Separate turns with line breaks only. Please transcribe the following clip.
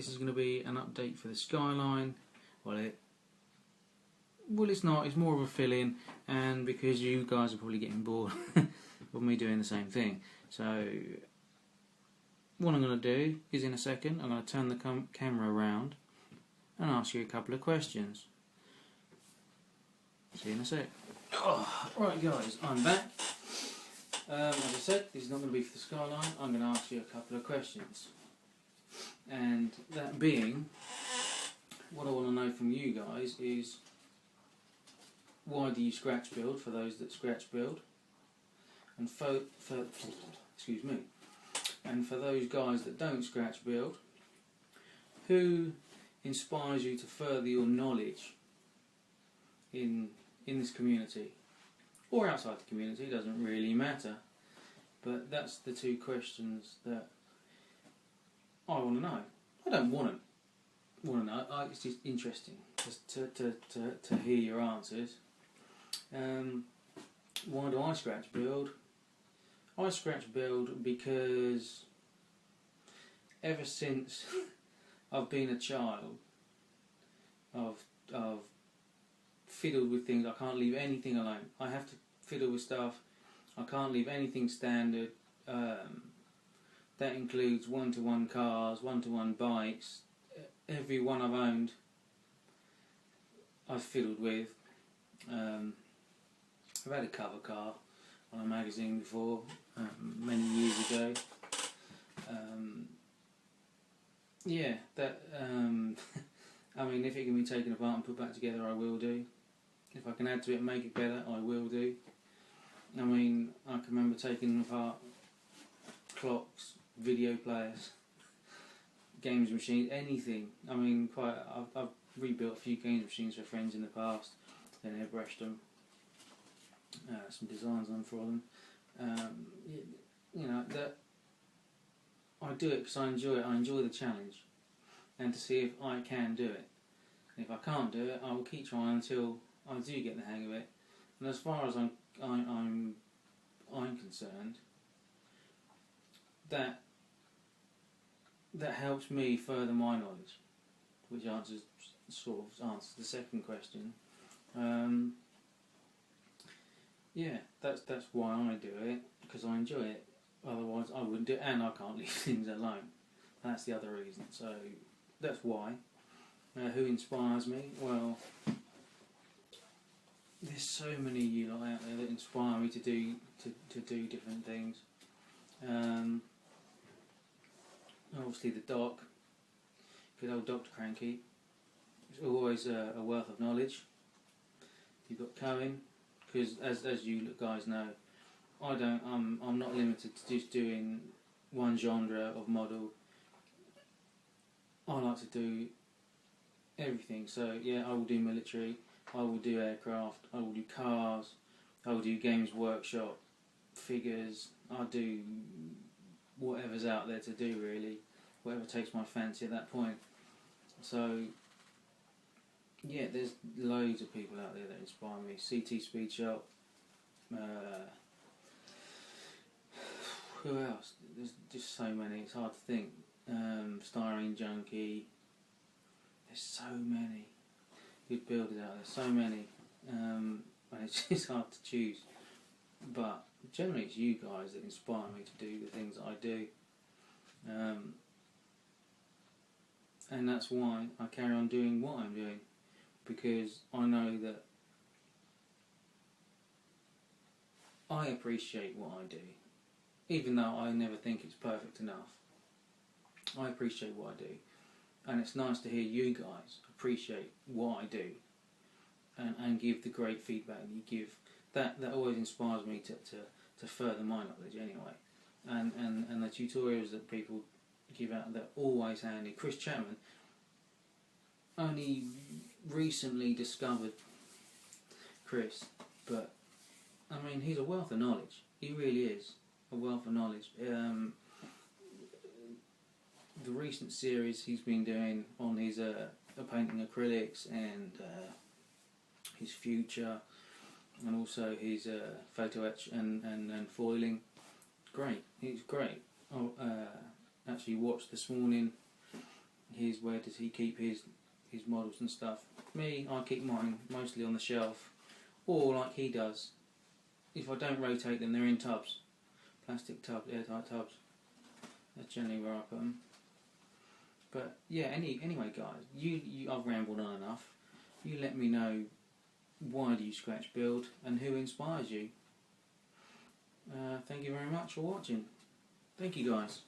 this is going to be an update for the Skyline. Well, it's not. It's more of a fill-in, and because you guys are probably getting bored of me doing the same thing. So, what I'm going to do is, in a second, I'm going to turn the camera around and ask you a couple of questions. See you in a sec. Right, guys, I'm back. As I said, this is not going to be for the Skyline. I'm going to ask you a couple of questions. And that being, what I want to know from you guys is, why do you scratch build, for those that scratch build? And excuse me. And for those guys that don't scratch build, who inspires you to further your knowledge in this community? Or outside the community, doesn't really matter. But that's the two questions that I want to know. I don't want to know. It's just interesting just to hear your answers. Why do I scratch build? I scratch build because ever since I've been a child, I've fiddled with things. I can't leave anything alone. I have to fiddle with stuff. I can't leave anything standard. That includes one-to-one cars, one-to-one bikes. Every one I've owned, I've fiddled with. I've had a cover car on a magazine before, many years ago. Yeah, that. I mean, if it can be taken apart and put back together, I will do. If I can add to it and make it better, I will do. I mean, I can remember taking apart clocks, video players, games machines, anything. I mean, I've rebuilt a few games machines for friends in the past, then airbrushed them, some designs on for them. You know, that I do it because I enjoy it. I enjoy the challenge, and to see if I can do it. And if I can't do it, I will keep trying until I do get the hang of it. And as far as I'm concerned, that helps me further my knowledge, which sort of answers the second question. Yeah, that's why I do it, because I enjoy it. Otherwise, I wouldn't do it, and I can't leave things alone. That's the other reason. So that's why. Who inspires me? Well, there's so many of you lot out there that inspire me to do different things. Obviously the Doc, good old Dr. Cranky. It's always a wealth of knowledge. You've got Cohen, because as you guys know, I'm not limited to just doing one genre of model. I like to do everything. So yeah, I will do military, I will do aircraft, I will do cars, I will do Games Workshop, figures. I'll do whatever's out there to do, really, whatever takes my fancy at that point. So yeah, there's loads of people out there that inspire me. CT Speed Shop, who else? There's just so many, it's hard to think. Styrene Junkie, there's so many good builders out there, so many, and it's just hard to choose. But generally it's you guys that inspire me to do the things that I do, and that's why I carry on doing what I'm doing, because I know that I appreciate what I do, even though I never think it's perfect enough. I appreciate what I do, and it's nice to hear you guys appreciate what I do, and give the great feedback that you give. That always inspires me to further my knowledge anyway, and the tutorials that people give out, they're always handy. Chris Chapman, only recently discovered Chris, but I mean, he's a wealth of knowledge. He really is a wealth of knowledge. The recent series he's been doing on his painting acrylics and his future, and also his photo etch and foiling, great. He's great. I actually watched this morning where does he keep his models and stuff. Me, I keep mine mostly on the shelf, or like he does. If I don't rotate them, they're in tubs, plastic tubs, airtight tubs. That's generally where I put them. But yeah, anyway, guys, I've rambled on enough. You let me know, why do you scratch build and who inspires you. Thank you very much for watching. Thank you, guys.